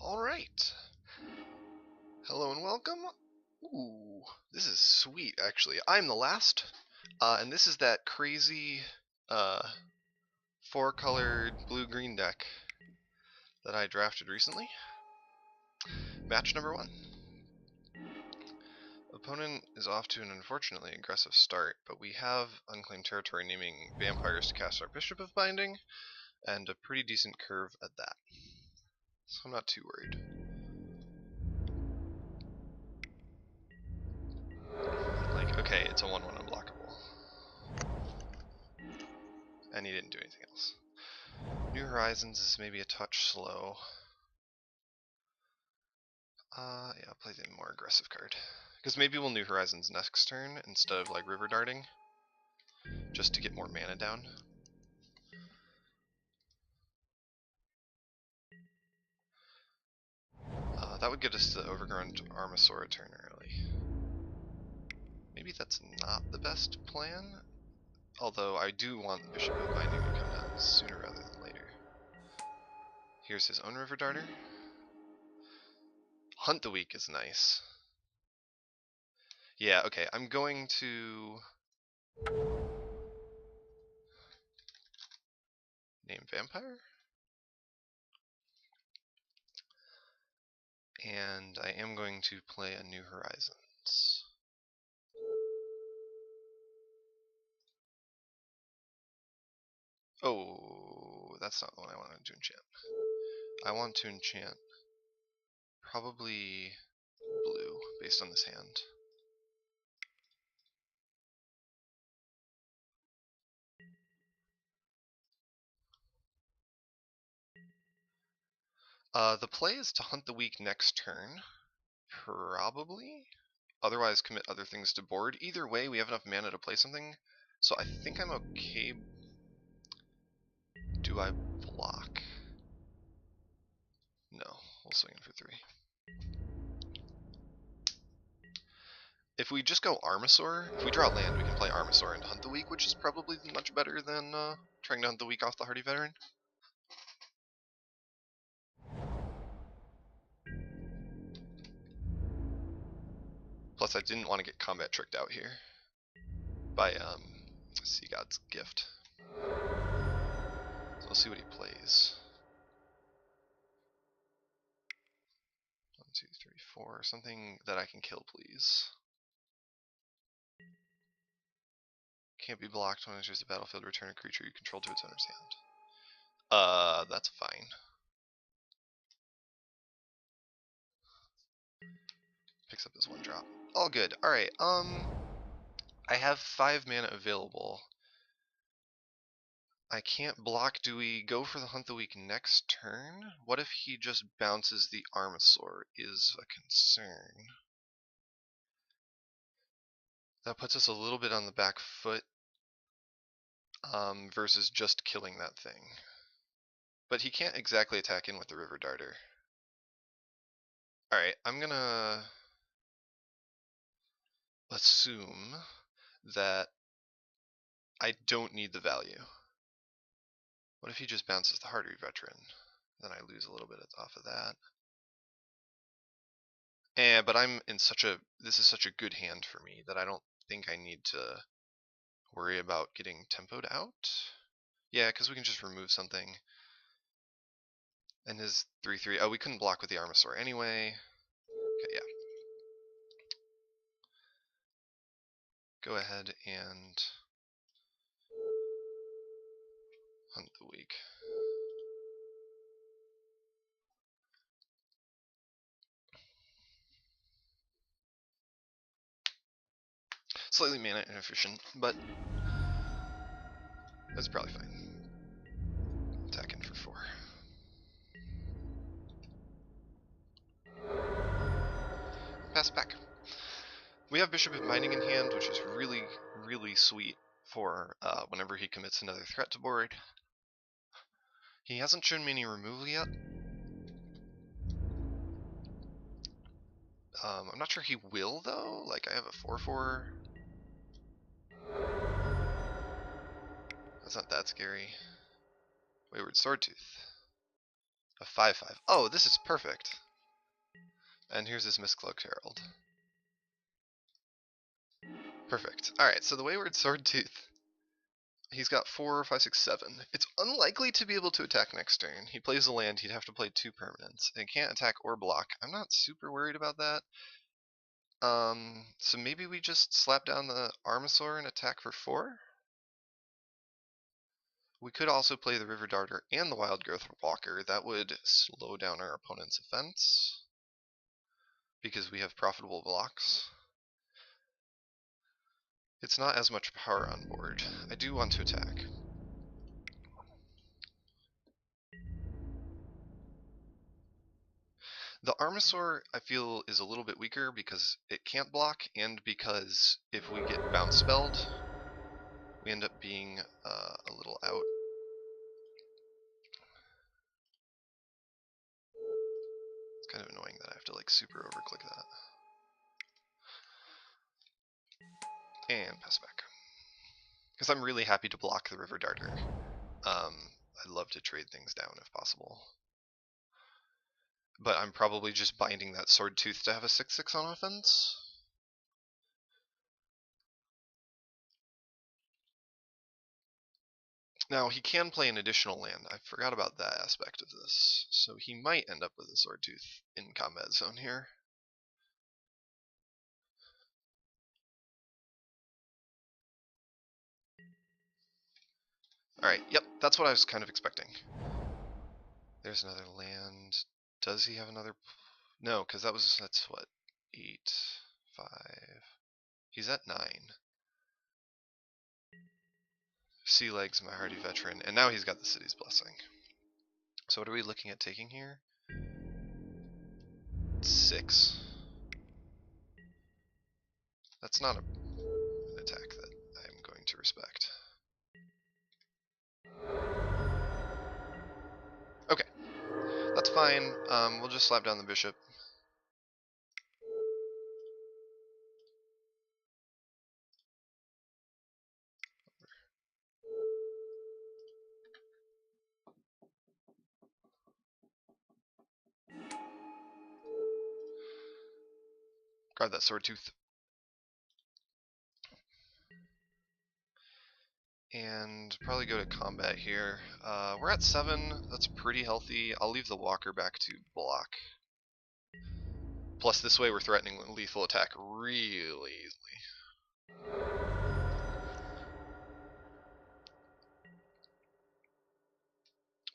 Alright. Hello and welcome. Ooh, this is sweet actually. I'm the last. And this is that crazy 4-colored blue-green deck that I drafted recently. Match number 1. Opponent is off to an unfortunately aggressive start, but we have unclaimed territory naming vampires to cast our Bishop of Binding, and a pretty decent curve at that. So I'm not too worried. Okay, it's a 1/1 unblockable. And he didn't do anything else. New Horizons is maybe a touch slow. Yeah, I'll play the more aggressive card. Because maybe we'll New Horizons next turn instead of like River Darting. Just to get more mana down. That would get us to Overgrown Armasaur turn early. Maybe that's not the best plan. Although I do want Bishop of Binding to come down sooner rather than later. Here's his own River Darter. Hunt the Weak is nice. Yeah, okay, I'm going to name Vampire. And I am going to play a New Horizons. Oh, that's not the one I wanted to enchant. I want to enchant probably blue, based on this hand. The play is to hunt the weak next turn, probably. Otherwise commit other things to board. Either way, we have enough mana to play something, so I think I'm okay. Do I block? No, we'll swing in for 3. If we just go Armasaur, if we draw land, we can play Armasaur and hunt the weak, which is probably much better than trying to hunt the weak off the Hardy Veteran. Plus, I didn't want to get combat tricked out here by Sea God's Gift. So we'll see what he plays. 1, 2, 3, 4. Something that I can kill, please. Can't be blocked when it enters the battlefield. Return a creature you control to its owner's hand. That's fine. Picks up his 1-drop. All good. Alright, I have 5 mana available. I can't block. Do we go for the Hunt the Weak next turn? What if he just bounces the Armasaur is a concern. That puts us a little bit on the back foot versus just killing that thing. But he can't exactly attack in with the River Darter. Alright, I'm gonna assume that I don't need the value. What if he just bounces the Hardy Veteran? Then I lose a little bit off of that. But I'm in this is such a good hand for me that I don't think I need to worry about getting tempoed out. Yeah, because we can just remove something. And his 3/3. Oh, we couldn't block with the Armasaur anyway. Okay, yeah. Go ahead and hunt the weak. Slightly mana inefficient, but that's probably fine. Attacking for 4. Pass it back. We have Bishop of Binding in hand, which is really, really sweet for whenever he commits another threat to board. He hasn't shown me any removal yet. I'm not sure he will, though. Like, I have a 4/4. That's not that scary. Wayward Swordtooth. A 5/5. Oh, this is perfect. And here's his Mistcloaked Herald. Perfect. Alright, so the Wayward Swordtooth. He's got 4, 5, 6, 7. It's unlikely to be able to attack next turn. He plays a land, he'd have to play 2 permanents. And can't attack or block. I'm not super worried about that. So maybe we just slap down the Armasaur and attack for 4? We could also play the River Darter and the Wild Growth Walker. That would slow down our opponent's offense, because we have profitable blocks. It's not as much power on board. I do want to attack. The Armasaur, I feel, is a little bit weaker because it can't block, and because if we get bounce spelled, we end up being a little out. It's kind of annoying that I have to like super overclick that. And pass back. Because I'm really happy to block the River Darter. I'd love to trade things down if possible. But I'm probably just binding that Swordtooth to have a 6/6 on offense. Now, he can play an additional land. I forgot about that aspect of this. So he might end up with a Swordtooth in combat zone here. Alright, yep, that's what I was kind of expecting. There's another land. Does he have another? No, because that's what? 8, 5. He's at 9. Sea Legs, my hardy veteran, and now he's got the City's Blessing. So what are we looking at taking here? 6. That's not an attack that I'm going to respect. Okay, that's fine. We'll just slap down the bishop. Grab that Swordtooth. And probably go to combat here. We're at 7. That's pretty healthy. I'll leave the Walker back to block. Plus, this way we're threatening lethal attack really easily.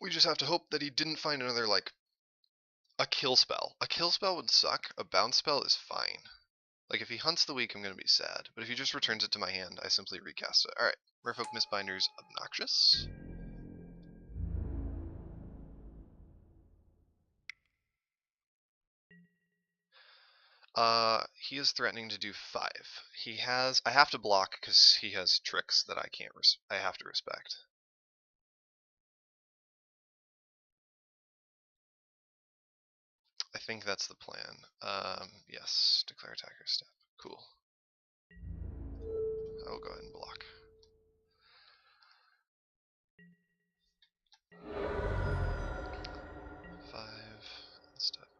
We just have to hope that he didn't find another, like, a kill spell. A kill spell would suck. A bounce spell is fine. Like, if he hunts the weak, I'm going to be sad. But if he just returns it to my hand, I simply recast it. Alright, Merfolk Mistbinder's obnoxious. He is threatening to do 5. I have to block because he has tricks that I have to respect. I think that's the plan. Yes, declare attacker step. Cool. I will go ahead and block.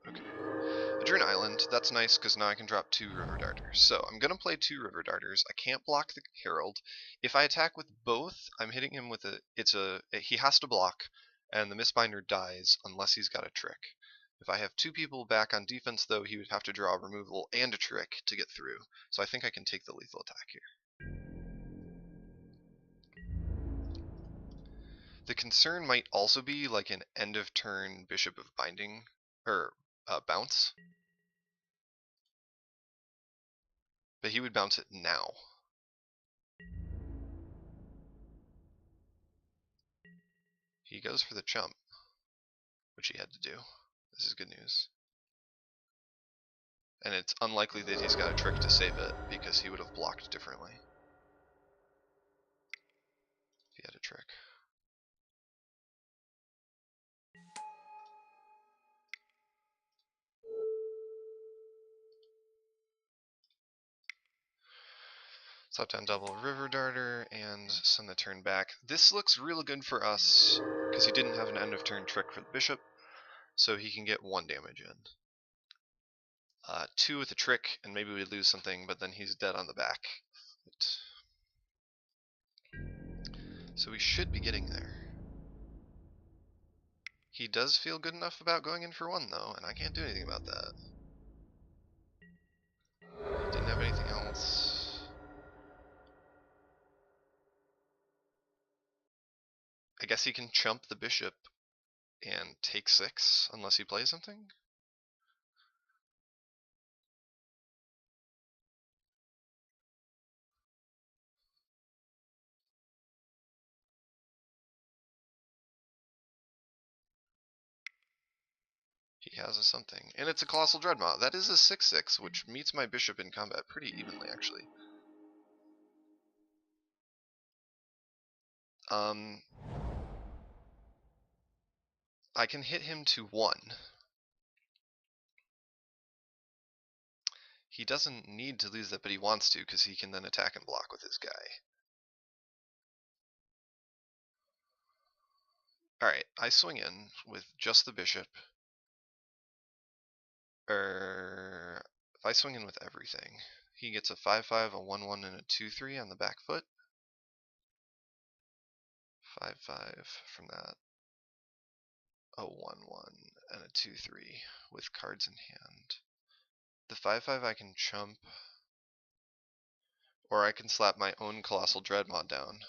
Okay. I drew an island. That's nice because now I can drop 2 River Darters. So I'm gonna play 2 River Darters. I can't block the Herald. If I attack with both, I'm hitting him with he has to block, and the Mistbinder dies unless he's got a trick. If I have 2 people back on defense, though, he would have to draw a removal and a trick to get through. So I think I can take the lethal attack here. The concern might also be like an end of turn Bishop of Binding, or bounce. But he would bounce it now. He goes for the chump, which he had to do. This is good news. And it's unlikely that he's got a trick to save it, because he would have blocked differently if he had a trick. Slap down double River Darter and send the turn back. This looks really good for us because he didn't have an end of turn trick for the bishop. so he can get 1 damage in. 2 with a trick, and maybe we lose something, but then he's dead on the back. So we should be getting there. He does feel good enough about going in for 1 though, and I can't do anything about that. He didn't have anything else. I guess he can chump the bishop and take 6 unless he plays something. He has a something, and it's a Colossal Dreadmaw. That is a 6/6, which meets my bishop in combat pretty evenly, actually. I can hit him to 1. He doesn't need to lose that, but he wants to, because he can then attack and block with his guy. Alright, I swing in with just the bishop. If I swing in with everything, he gets a 5/5, a 1/1, and a 2/3 on the back foot. 5/5 from that. A 1/1 and a 2/3 with cards in hand. The 5/5 I can chump, or I can slap my own Colossal Dreadmaw down.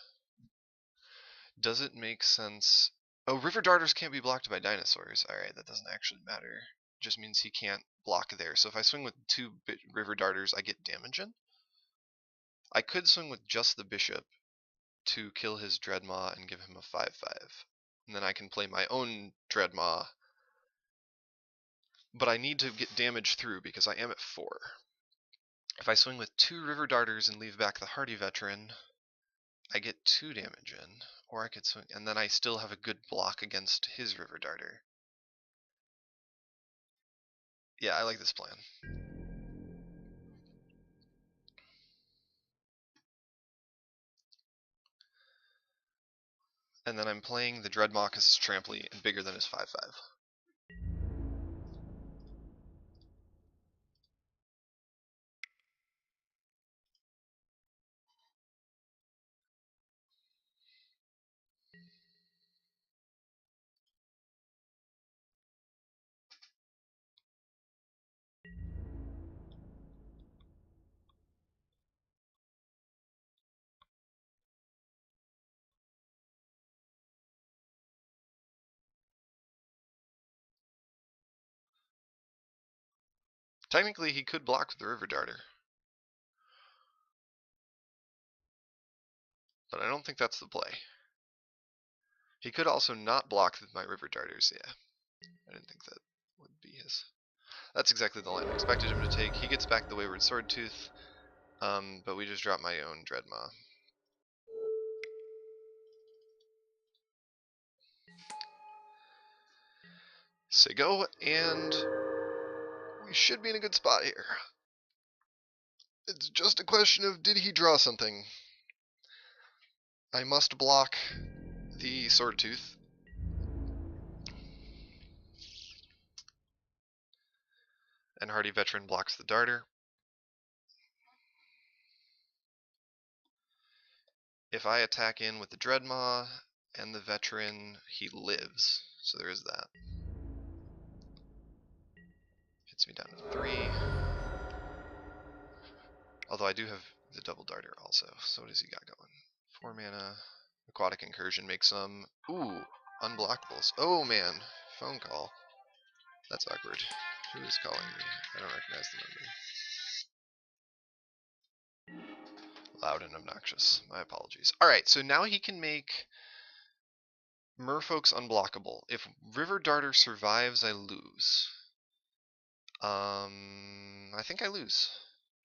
Does it make sense? Oh, River Darters can't be blocked by dinosaurs. Alright, that doesn't actually matter. It just means he can't block there. So if I swing with 2 River Darters, I get damage in. I could swing with just the bishop to kill his Dreadmaw and give him a 5/5. And then I can play my own Dreadmaw. But I need to get damage through because I am at 4. If I swing with 2 River Darters and leave back the Hardy Veteran, I get 2 damage in. Or I could swing, and then I still have a good block against his River Darter. Yeah, I like this plan. And then I'm playing the Dreadmaw because it's tramply and bigger than his 5/5. Technically, he could block with the River Darter. But I don't think that's the play. He could also not block with my River Darters, yeah. I didn't think that would be his. That's exactly the line I expected him to take. He gets back the Wayward Swordtooth, but we just dropped my own Dreadmaw. So go, and we should be in a good spot here. It's just a question of, did he draw something? I must block the Swordtooth. And Hardy Veteran blocks the Darter. If I attack in with the Dreadmaw and the Veteran, he lives. So there is that. Hits me down to 3. Although I do have the double Darter also. So what does he got going? 4 mana. Aquatic Incursion makes some. Ooh, unblockables. Oh man, phone call. That's awkward. Who is calling me? I don't recognize the number. Loud and obnoxious. My apologies. Alright, so now he can make Merfolk's unblockable. If River Darter survives, I lose. I think I lose.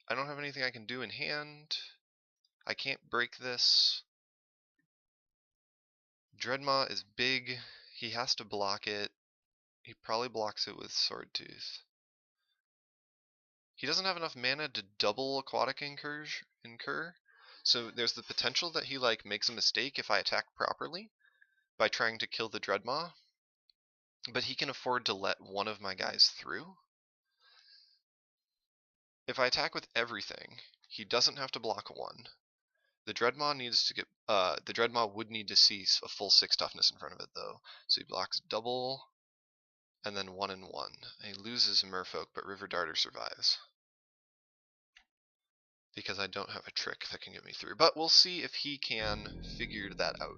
I don't have anything I can do in hand. I can't break this. Dreadmaw is big. He has to block it. He probably blocks it with Swordtooth. He doesn't have enough mana to double Aquatic Incur. So there's the potential that he like makes a mistake if I attack properly by trying to kill the Dreadmaw. but he can afford to let one of my guys through. If I attack with everything, he doesn't have to block one. The Dreadmaw needs to get the Dreadmaw would need to see a full 6 toughness in front of it though. So he blocks double and then 1 and 1. He loses Merfolk, but River Darter survives. Because I don't have a trick that can get me through. But we'll see if he can figure that out.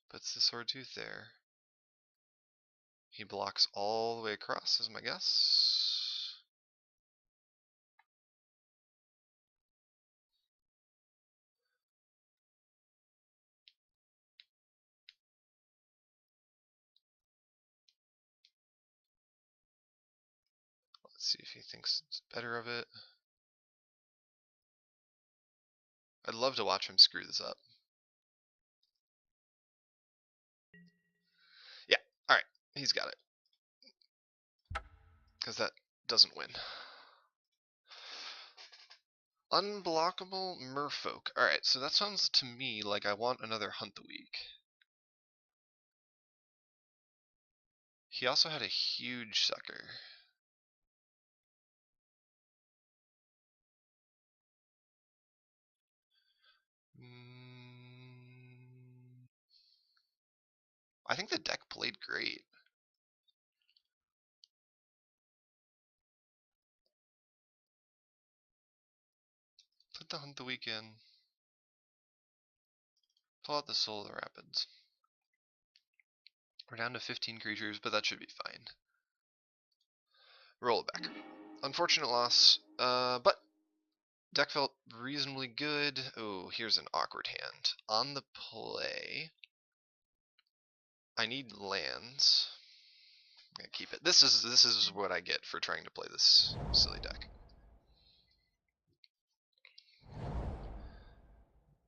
Puts the Sword Tooth there. He blocks all the way across, is my guess. Let's see if he thinks it's better of it. I'd love to watch him screw this up. Yeah, alright, he's got it. Because that doesn't win. Unblockable Merfolk. Alright, so that sounds to me like I want another Hunt the Week. He also had a huge sucker. I think the deck played great. Put the Hunt the Week in. Pull out the Soul of the Rapids. We're down to 15 creatures, but that should be fine. Roll it back. Unfortunate loss, but deck felt reasonably good. Oh, here's an awkward hand. On the play, I need lands. I'm gonna keep it. This is what I get for trying to play this silly deck.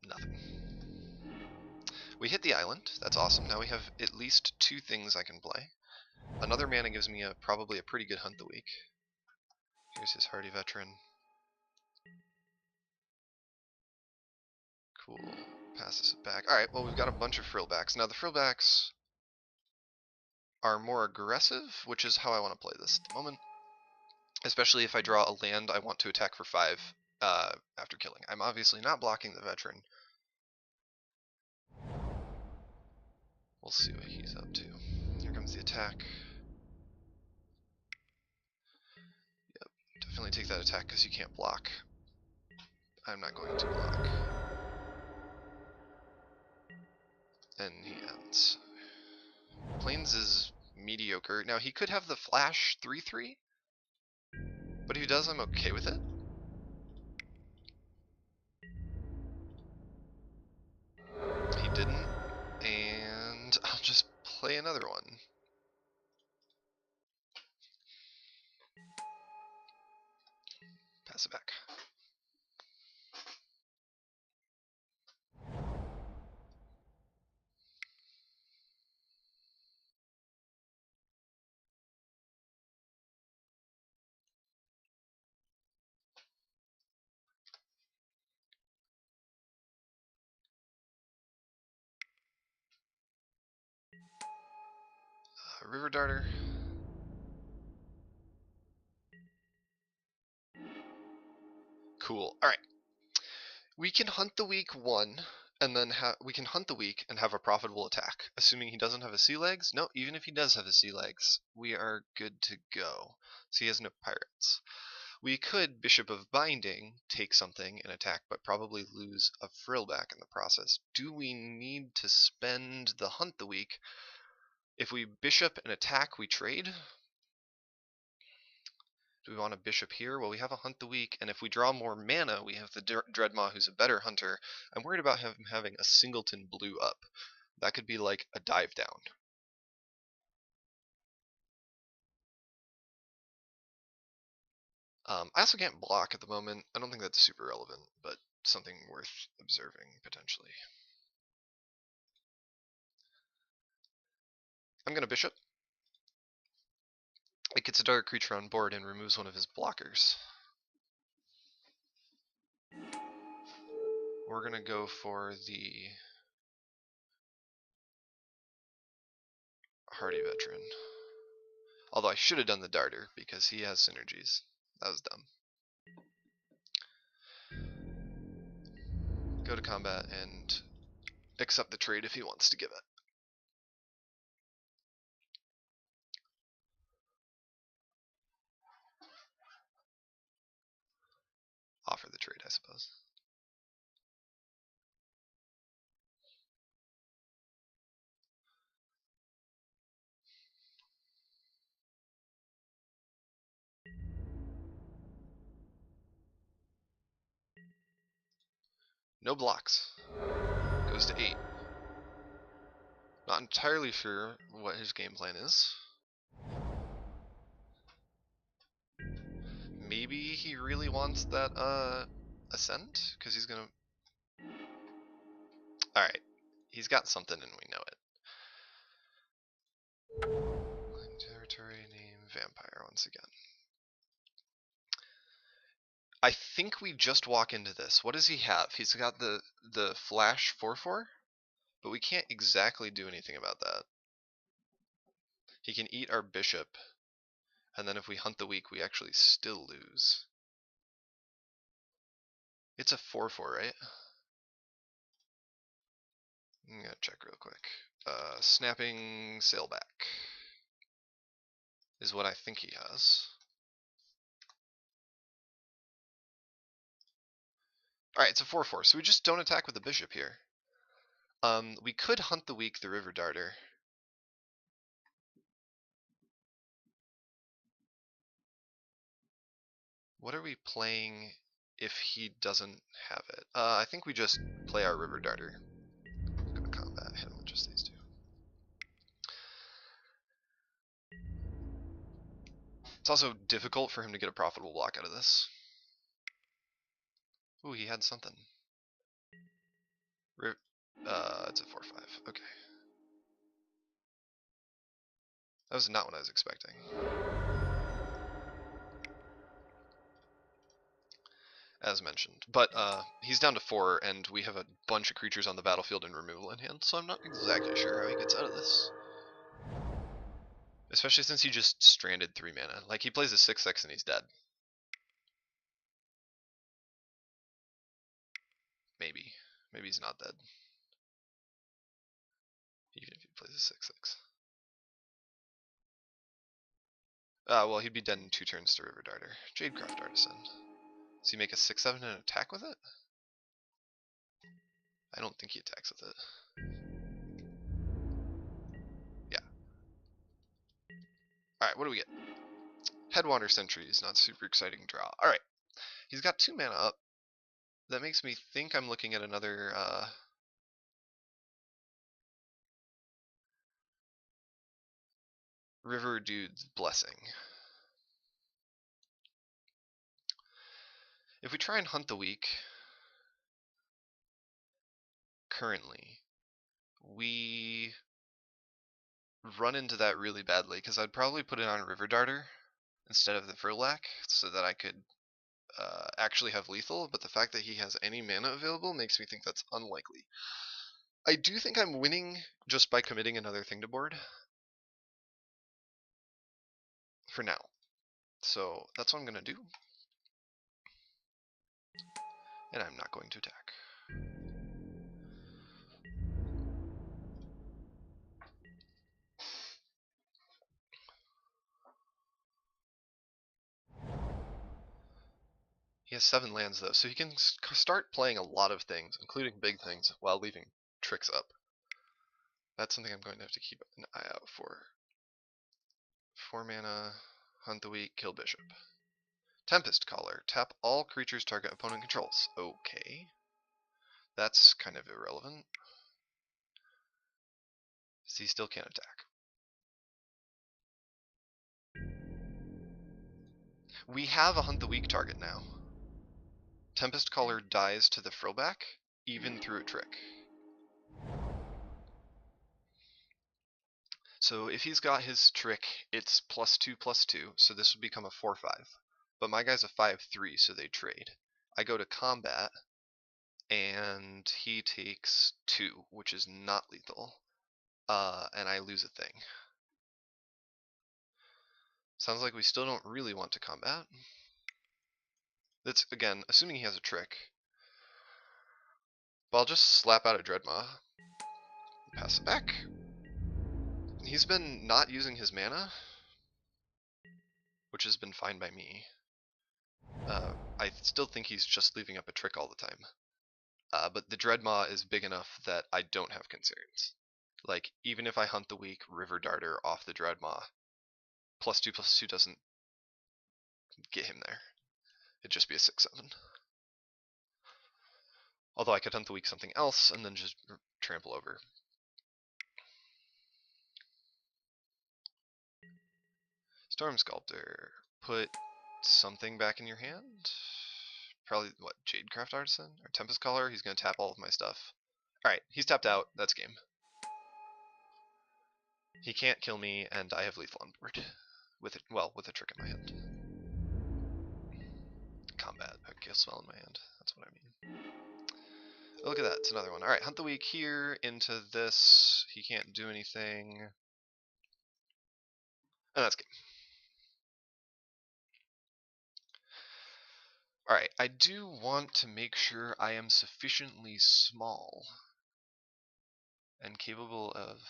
Nothing. We hit the island. That's awesome. Now we have at least 2 things I can play. Another mana gives me probably a pretty good Hunt the Week. Here's his Hardy Veteran. Cool. Passes it back. Alright, well we've got a bunch of frillbacks. Now the frillbacks are more aggressive, which is how I want to play this at the moment. Especially if I draw a land I want to attack for 5 after killing. I'm obviously not blocking the Veteran. We'll see what he's up to. Here comes the attack. Yep, definitely take that attack because you can't block. I'm not going to block. And he ends. Plains is mediocre. Now he could have the flash 3/3, but if he does, I'm okay with it. He didn't, and I'll just play another one. Pass it back. River Darter. Cool. Alright. We can Hunt the Week 1, and then we can Hunt the Week and have a profitable attack. Assuming he doesn't have a Sea Legs. No, even if he does have a Sea Legs, we are good to go. So he has no pirates. We could Bishop of Binding, take something and attack, but probably lose a frillback in the process. Do we need to spend the Hunt the Week? If we Bishop and attack, we trade. Do we want a Bishop here? Well, we have a Hunt the Week, and if we draw more mana, we have the Dreadmaw, who's a better hunter. I'm worried about him having a singleton blue up. That could be like a dive down. I also can't block at the moment. I don't think that's super relevant, but something worth observing, potentially. I'm going to Bishop. It gets a dark creature on board and removes one of his blockers. We're gonna go for the Hardy Veteran. Although I should have done the Darter because he has synergies. That was dumb. Go to combat and accept the trade if he wants to give it. Offer the trade, I suppose. No blocks. Goes to 8. Not entirely sure what his game plan is. Maybe he really wants that Ascent? Because he's gonna... Alright. He's got something and we know it. Claim territory, name, Vampire once again. I think we just walk into this. What does he have? He's got the flash 4/4, but we can't exactly do anything about that. He can eat our bishop, and then if we hunt the weak, we actually still lose. It's a 4/4, right? I'm gonna check real quick. Snapping Sailback is what I think he has. Alright, it's a 4/4, so we just don't attack with the bishop here. We could hunt the weak, the River Darter. What are we playing if he doesn't have it? I think we just play our River Darter. Go to combat, hit him with just these two. It's also difficult for him to get a profitable block out of this. Ooh, he had something. It's a 4/5. Okay. That was not what I was expecting. As mentioned. But he's down to 4, and we have a bunch of creatures on the battlefield and removal in hand, so I'm not exactly sure how he gets out of this. Especially since he just stranded 3 mana. Like, he plays a 6/6 and he's dead. Maybe. Maybe he's not dead. Even if he plays a 6/6. Well, he'd be dead in 2 turns to River Darter. Jadecraft Artisan. Does he make a 6/7 and attack with it? I don't think he attacks with it. Yeah. Alright, what do we get? Headwater Sentries, not super exciting draw. Alright. He's got 2 mana up. That makes me think I'm looking at another River Dude's Blessing. If we try and hunt the weak, currently, we run into that really badly, because I'd probably put it on River Darter instead of the Furlac, so that I could actually have lethal, but the fact that he has any mana available makes me think that's unlikely. I do think I'm winning just by committing another thing to board. For now. So that's what I'm going to do. And I'm not going to attack. He has 7 lands though, so he can start playing a lot of things, including big things, while leaving tricks up. That's something I'm going to have to keep an eye out for. 4 mana, hunt the weak, kill bishop. Tempest Caller, tap all creatures target opponent controls. Okay. That's kind of irrelevant. So he still can't attack. We have a hunt the weak target now. Tempest Caller dies to the Frillback, even through a trick. So if he's got his trick, it's +2/+2, so this would become a 4/5. But my guy's a 5/3, so they trade. I go to combat, and he takes 2, which is not lethal. And I lose a thing. Sounds like we still don't really want to combat. That's, again, assuming he has a trick. But I'll just slap out a Dreadmaw. Pass it back. He's been not using his mana, which has been fine by me. I still think he's just leaving up a trick all the time. But the Dreadmaw is big enough that I don't have concerns. Like, even if I hunt the weak River Darter off the Dreadmaw, +2/+2 doesn't get him there. It'd just be a 6/7. Although I could hunt the weak something else and then just trample over. Storm Sculptor. Put something back in your hand. Probably, what, Jadecraft Artisan? Or Tempest Caller? He's going to tap all of my stuff. Alright, he's tapped out. That's game. He can't kill me, and I have lethal on board. With a trick in my hand. Combat. A kill spell in my hand. That's what I mean. Oh, look at that. It's another one. Alright, hunt the weak here into this. He can't do anything. And that's game. Alright, I do want to make sure I am sufficiently small and capable of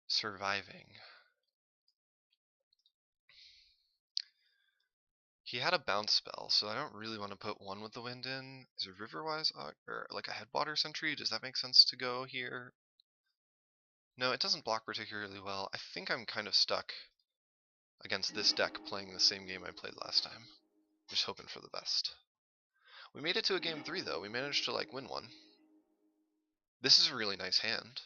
surviving. He had a bounce spell, so I don't really want to put one with the wind in. Is it Riverwise or like a Headwater Sentry? Does that make sense to go here? No, it doesn't block particularly well. I think I'm kind of stuck against this deck playing the same game I played last time. Just hoping for the best. We made it to a game 3 though. We managed to like win one. This is a really nice hand.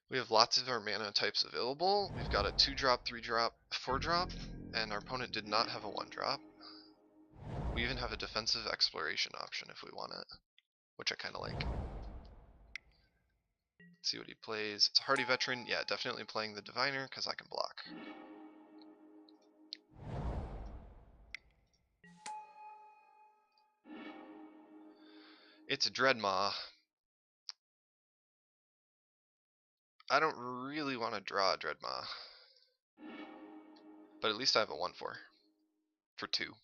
We have lots of our mana types available. We've got a 2-drop, 3-drop, 4-drop, and our opponent did not have a 1-drop. We even have a defensive exploration option if we want it, which I kind of like. Let's see what he plays. It's a Hardy Veteran. Yeah, definitely playing the Diviner because I can block. It's a Dreadmaw. I don't really want to draw a Dreadmaw, but at least I have a 1/4 for 2.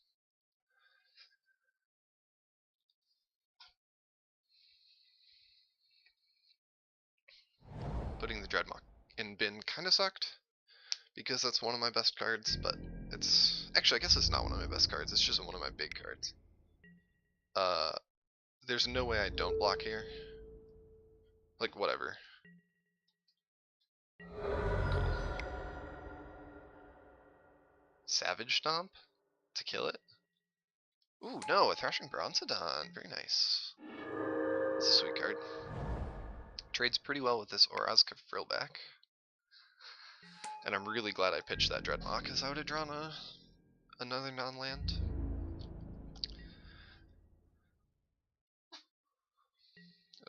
Putting the Dreadmaw in bin kind of sucked because that's one of my best cards, but it's actually, I guess it's not one of my best cards. It's just one of my big cards. There's no way I don't block here. Like, whatever. Cool. Savage Stomp to kill it. Ooh, no, a Thrashing Bronzodon. Very nice. It's a sweet card. Trades pretty well with this Orazka Frillback. And I'm really glad I pitched that Dreadmaw, because I would have drawn another non-land.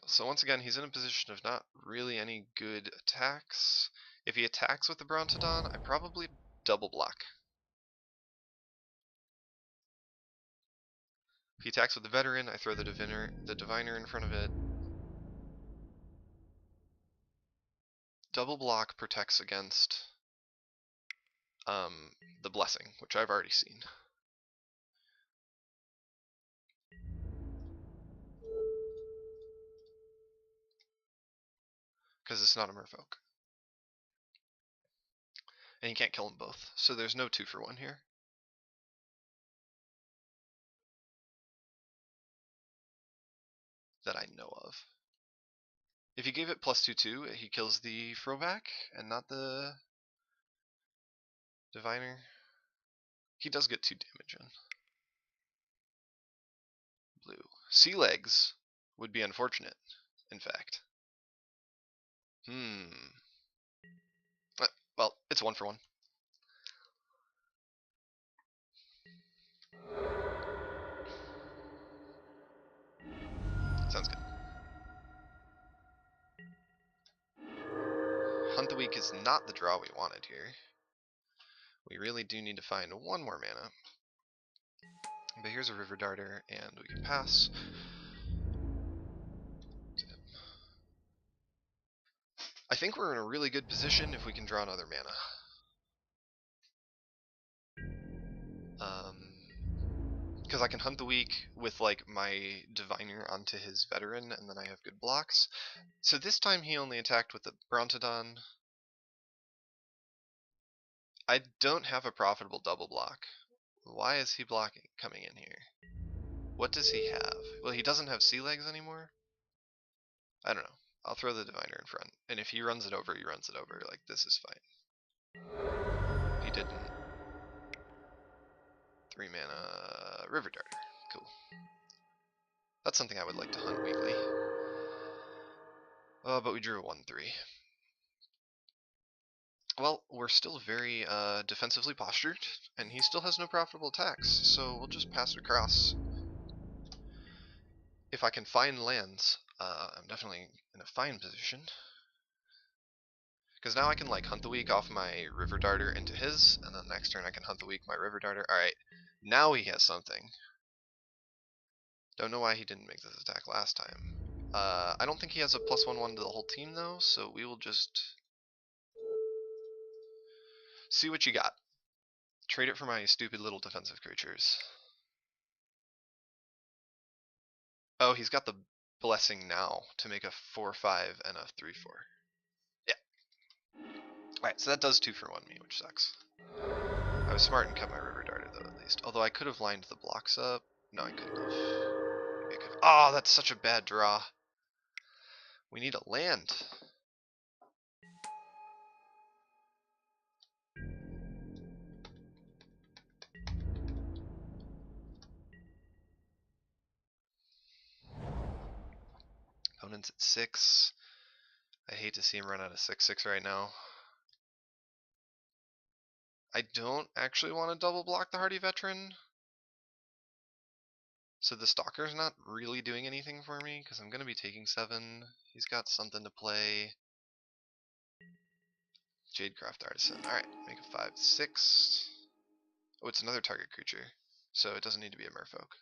So once again, he's in a position of not really any good attacks. If he attacks with the Brontodon, I probably double block. If he attacks with the Veteran, I throw the Diviner in front of it. Double block protects against the Blessing, which I've already seen. Because it's not a Merfolk. And you can't kill them both, so there's no 2-for-1 here. That I know of. If you gave it +2/2, he kills the Frillback and not the Diviner. He does get 2 damage in. Blue. Sea Legs would be unfortunate, in fact. Well, it's 1-for-1. Sounds good. is not the draw we wanted here. We really do need to find one more mana. But here's a River Darter, and we can pass. I think we're in a really good position if we can draw another mana. Because I can Hunt the Weak with like my Diviner onto his Veteran, and then I have good blocks. So this time he only attacked with the Brontodon. I don't have a profitable double block. Why is he coming in here? What does he have? Well, he doesn't have Sea Legs anymore? I don't know. I'll throw the Diviner in front. And if he runs it over, he runs it over. Like, this is fine. He didn't. 3 mana River Darter. Cool. That's something I would like to hunt weekly. But we drew a 1-3. Well, we're still very defensively postured, and he still has no profitable attacks, so we'll just pass it across. If I can find lands, I'm definitely in a fine position. Because now I can like Hunt the Weak off my River Darter into his, and then next turn I can Hunt the Weak my River Darter. Alright, now he has something. Don't know why he didn't make this attack last time. I don't think he has a +1/1 to the whole team though, so we will just see what you got. Trade it for my stupid little defensive creatures. Oh, he's got the Blessing now to make a 4/5 and a 3/4. Yeah. Alright, so that does 2 for 1 me, which sucks. I was smart and cut my River Darter though, at least. Although I could have lined the blocks up. No, I couldn't have. Maybe I could. Oh, that's such a bad draw. We need a land. Opponent's at 6. I hate to see him run out of 6/6 right now. I don't actually want to double block the Hardy Veteran. So the Stalker's not really doing anything for me, because I'm going to be taking 7. He's got something to play. Jadecraft Artisan. Alright, make a 5/6. Oh, it's another target creature, so it doesn't need to be a merfolk.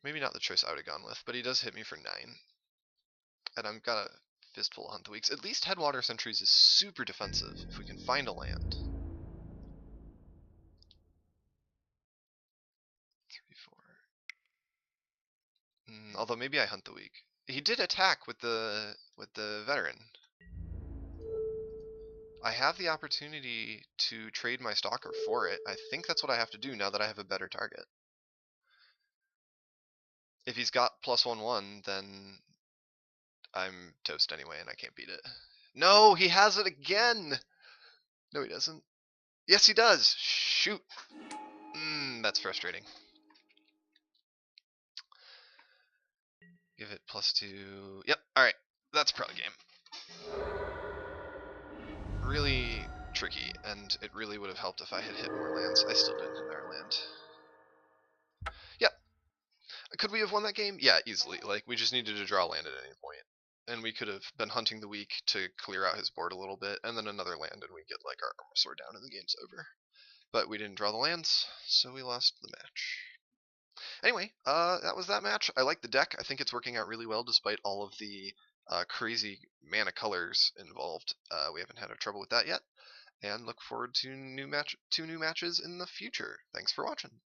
Maybe not the choice I would have gone with, but he does hit me for 9. And I've got a fistful of Hunt the Weaks. At least Headwater Sentries is super defensive if we can find a land. 3/4. Although maybe I Hunt the Weak. He did attack with the Veteran. I have the opportunity to trade my Stalker for it. I think that's what I have to do now that I have a better target. If he's got +1/1, then I'm toast anyway, and I can't beat it. No, he has it again! No, he doesn't. Yes, he does! Shoot! That's frustrating. Give it +2. Yep, alright. That's probably game. Really tricky, and it really would have helped if I had hit more lands. I still didn't hit our land. Yep. Could we have won that game? Yeah, easily. Like, we just needed to draw land at any point. And we could have been hunting the Weak to clear out his board a little bit, and then another land, and we get like our Armor Sword down, and the game's over. But we didn't draw the lands, so we lost the match. Anyway, that was that match. I like the deck. I think it's working out really well despite all of the crazy mana colors involved. We haven't had trouble with that yet, and look forward to two new matches in the future. Thanks for watching.